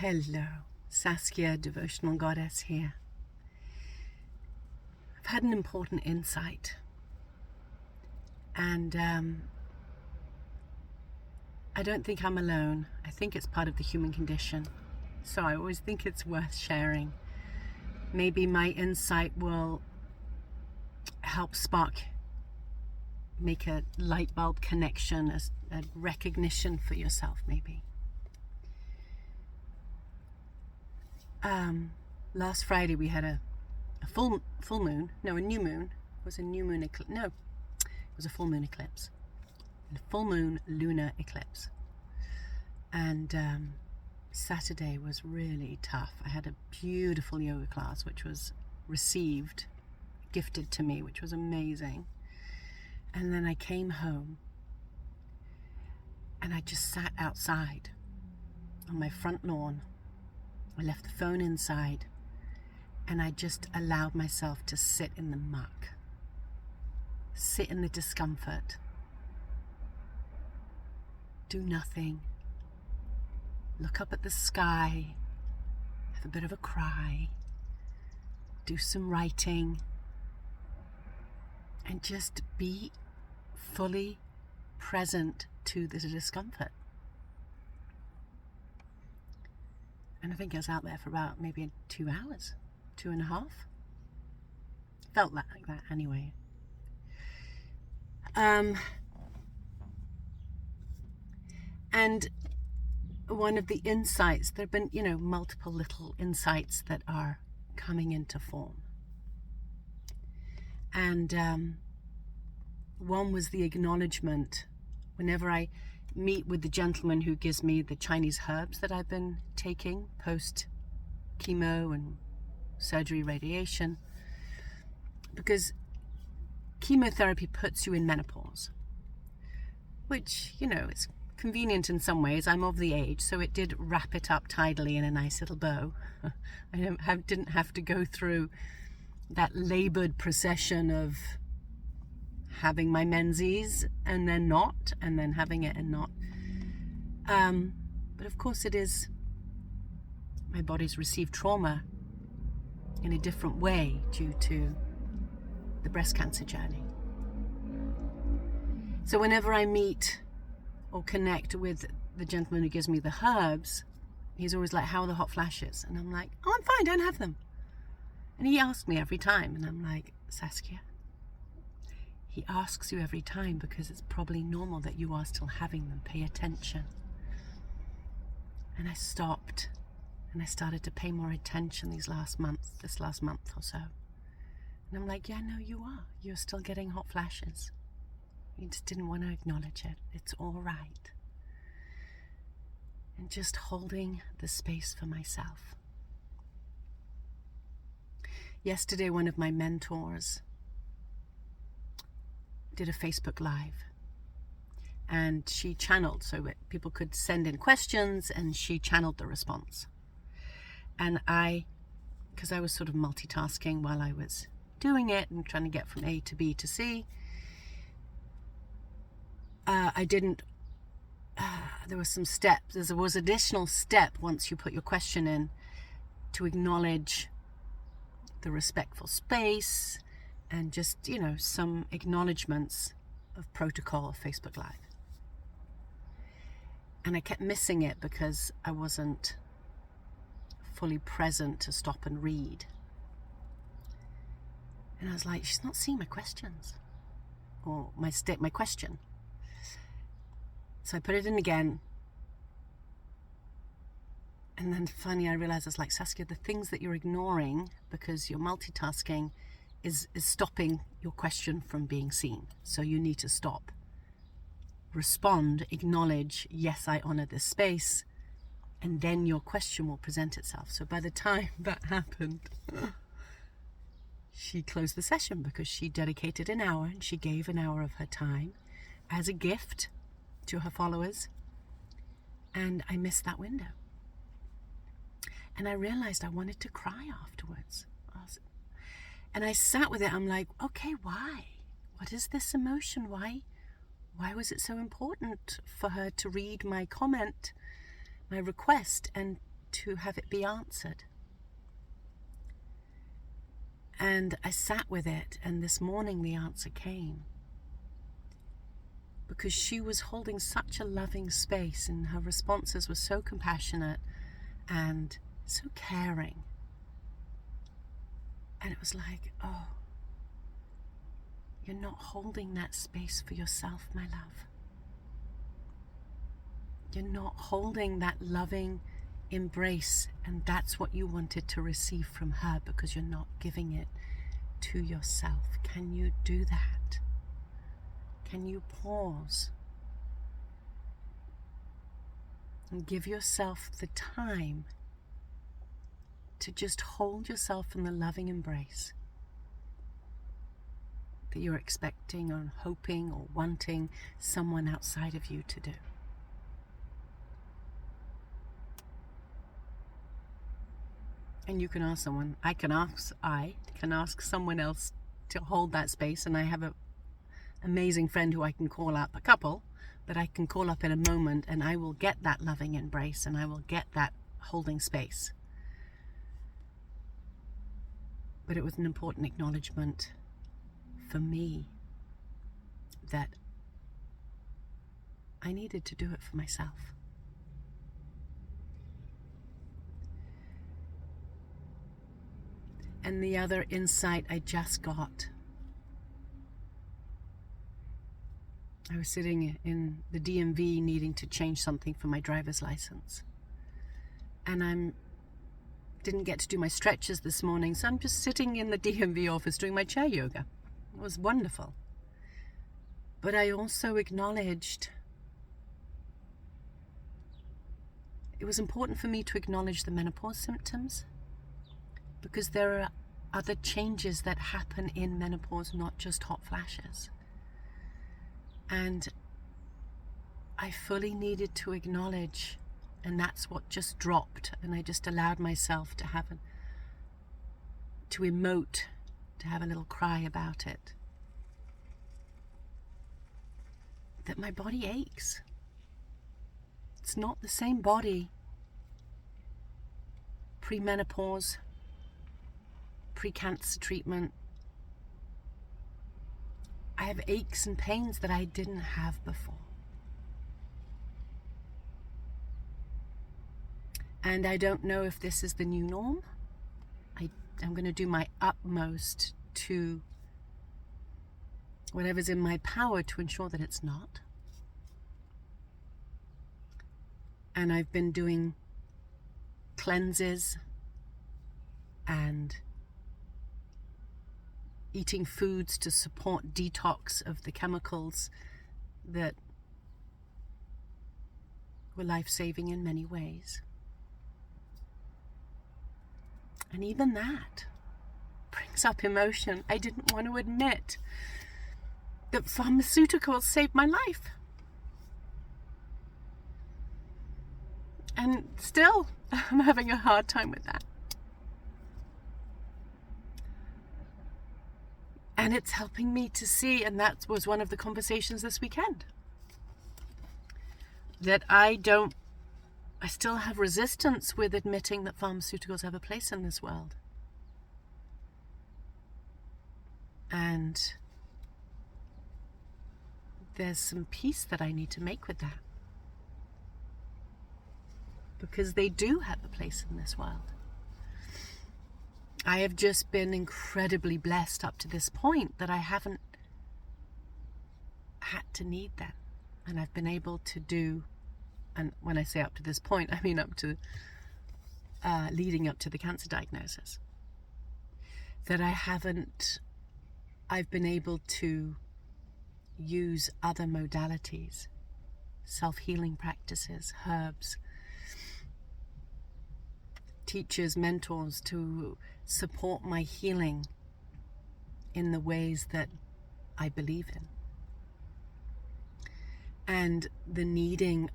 Hello, Saskia, devotional goddess here. I've had an important insight, and I don't think I'm alone. I think it's part of the human condition, so I always think it's worth sharing. Maybe my insight will help make a light bulb connection, a recognition for yourself maybe. Last Friday we had a full moon. No, a new moon. It was a new moon eclipse. No, it was a full moon eclipse. A full moon lunar eclipse. And Saturday was really tough. I had a beautiful yoga class which was gifted to me, which was amazing. And then I came home and I just sat outside on my front lawn. I left the phone inside and I just allowed myself to sit in the muck, sit in the discomfort, do nothing, look up at the sky, have a bit of a cry, do some writing, and just be fully present to the discomfort. And I think I was out there for about maybe 2 hours, 2.5. Felt like that anyway. And one of the insights, there have been, multiple little insights that are coming into form. And one was the acknowledgement whenever I meet with the gentleman who gives me the Chinese herbs that I've been taking post chemo and surgery, radiation, because chemotherapy puts you in menopause, which, it's convenient in some ways. I'm of the age, so it did wrap it up tidily in a nice little bow. I didn't have to go through that labored procession of having my menses and then not, and then having it and not. But of course it is, my body's received trauma in a different way due to the breast cancer journey. So whenever I meet or connect with the gentleman who gives me the herbs, he's always like, how are the hot flashes? And I'm like, oh, I'm fine, don't have them. And he asks me every time, and I'm like, Saskia, he asks you every time because it's probably normal that you are still having them. Pay attention. And I stopped and I started to pay more attention this last month or so. And I'm like, yeah, no, you are. You're still getting hot flashes. You just didn't want to acknowledge it. It's all right. And just holding the space for myself. Yesterday, one of my mentors did a Facebook Live, and she channeled, so people could send in questions and she channeled the response. And because I was sort of multitasking while I was doing it and trying to get from A to B to C, there was some steps. There was additional step once you put your question in to acknowledge the respectful space and just, some acknowledgements of protocol of Facebook Live. And I kept missing it because I wasn't fully present to stop and read. And I was like, she's not seeing my questions or my question. So I put it in again. And then finally I realized, I was like, Saskia, the things that you're ignoring because you're multitasking is stopping your question from being seen. So you need to stop. Respond, acknowledge, yes, I honor this space, and then your question will present itself. So by the time that happened, she closed the session because she dedicated an hour and she gave an hour of her time as a gift to her followers. And I missed that window. And I realized I wanted to cry afterwards. And I sat with it. I'm like, okay, why? What is this emotion? Why was it so important for her to read my comment, my request, and to have it be answered. And I sat with it, and this morning the answer came. Because she was holding such a loving space, and her responses were so compassionate and so caring. And it was like, oh, you're not holding that space for yourself, my love. You're not holding that loving embrace, and that's what you wanted to receive from her, because you're not giving it to yourself. Can you do that? Can you pause and give yourself the time to just hold yourself in the loving embrace that you're expecting or hoping or wanting someone outside of you to do? And you can ask someone. I can ask someone else to hold that space, and I have an amazing friend who I can call up, a couple that I can call up in a moment, and I will get that loving embrace, and I will get that holding space. But it was an important acknowledgement for me that I needed to do it for myself. And the other insight I just got, I was sitting in the DMV needing to change something for my driver's license. And I didn't get to do my stretches this morning, so I'm just sitting in the DMV office doing my chair yoga. It was wonderful. But I also acknowledged, it was important for me to acknowledge the menopause symptoms, because there are other changes that happen in menopause, not just hot flashes. And I fully needed to acknowledge, and that's what just dropped, and I just allowed myself to emote, to have a little cry about it, that my body aches. It's not the same body pre-menopause, pre-cancer treatment. I have aches and pains that I didn't have before. And I don't know if this is the new norm. I'm going to do my utmost to whatever's in my power to ensure that it's not. And I've been doing cleanses and eating foods to support detox of the chemicals that were life-saving in many ways. And even that brings up emotion. I didn't want to admit that pharmaceuticals saved my life. And still, I'm having a hard time with that. And it's helping me to see, and that was one of the conversations this weekend, that I still have resistance with admitting that pharmaceuticals have a place in this world. And there's some peace that I need to make with that, because they do have a place in this world. I have just been incredibly blessed up to this point that I haven't had to need them. And I've been able to do, and when I say up to this point, I mean up to leading up to the cancer diagnosis, that I've been able to use other modalities, self-healing practices, herbs, teachers, mentors, to support my healing in the ways that I believe in. And the needing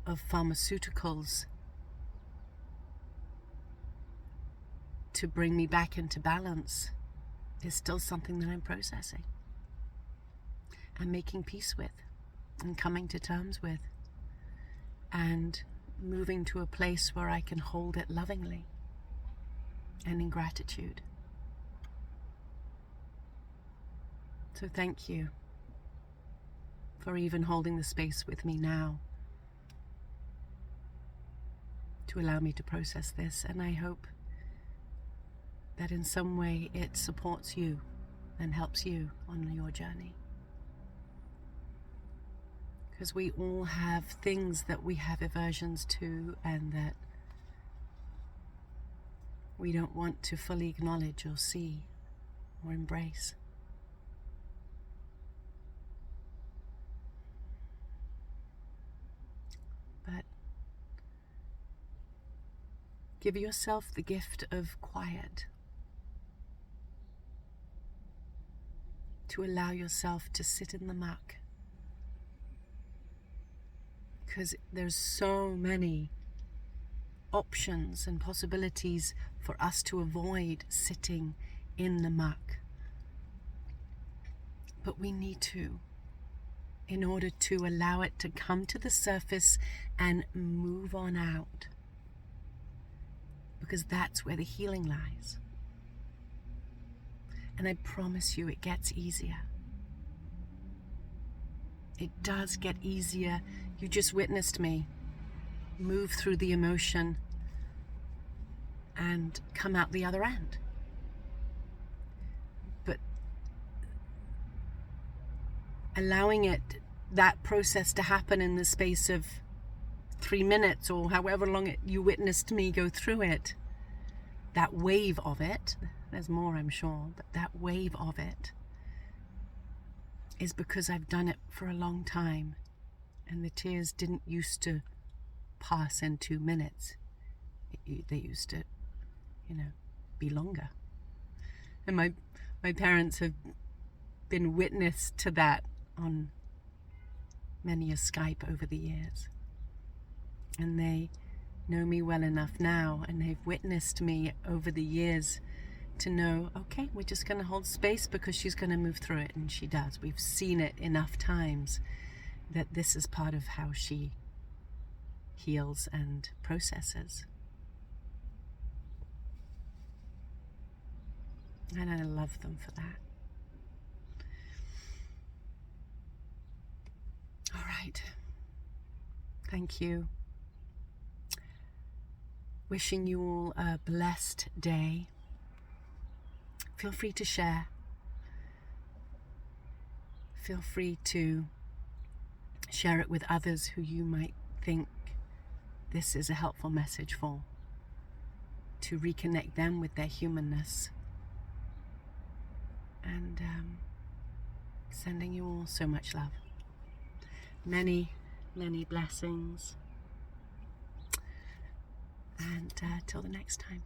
of pharmaceuticals to bring me back into balance is still something that I'm processing and making peace with and coming to terms with, and moving to a place where I can hold it lovingly and in gratitude. So thank you for even holding the space with me now to allow me to process this, and I hope that in some way it supports you and helps you on your journey. Because we all have things that we have aversions to and that we don't want to fully acknowledge or see or embrace. But give yourself the gift of quiet, to allow yourself to sit in the muck, because there's so many options and possibilities for us to avoid sitting in the muck. But we need to, in order to allow it to come to the surface and move on out, because that's where the healing lies. And I promise you, it gets easier. It does get easier. You just witnessed me move through the emotion and come out the other end. But allowing that process to happen in the space of 3 minutes or however long you witnessed me go through it, that wave of it, there's more I'm sure, but that wave of it is because I've done it for a long time, and the tears didn't used to pass in 2 minutes. They used to, be longer. And my parents have been witness to that on many a Skype over the years. And they know me well enough now, and they've witnessed me over the years to know, okay, we're just going to hold space because she's going to move through it, and she does. We've seen it enough times that this is part of how she heals and processes. And I love them for that. All right. Thank you. Wishing you all a blessed day. Feel free to share. Feel free to share it with others who you might think this is a helpful message for, to reconnect them with their humanness. And sending you all so much love. Many, many blessings. And till the next time.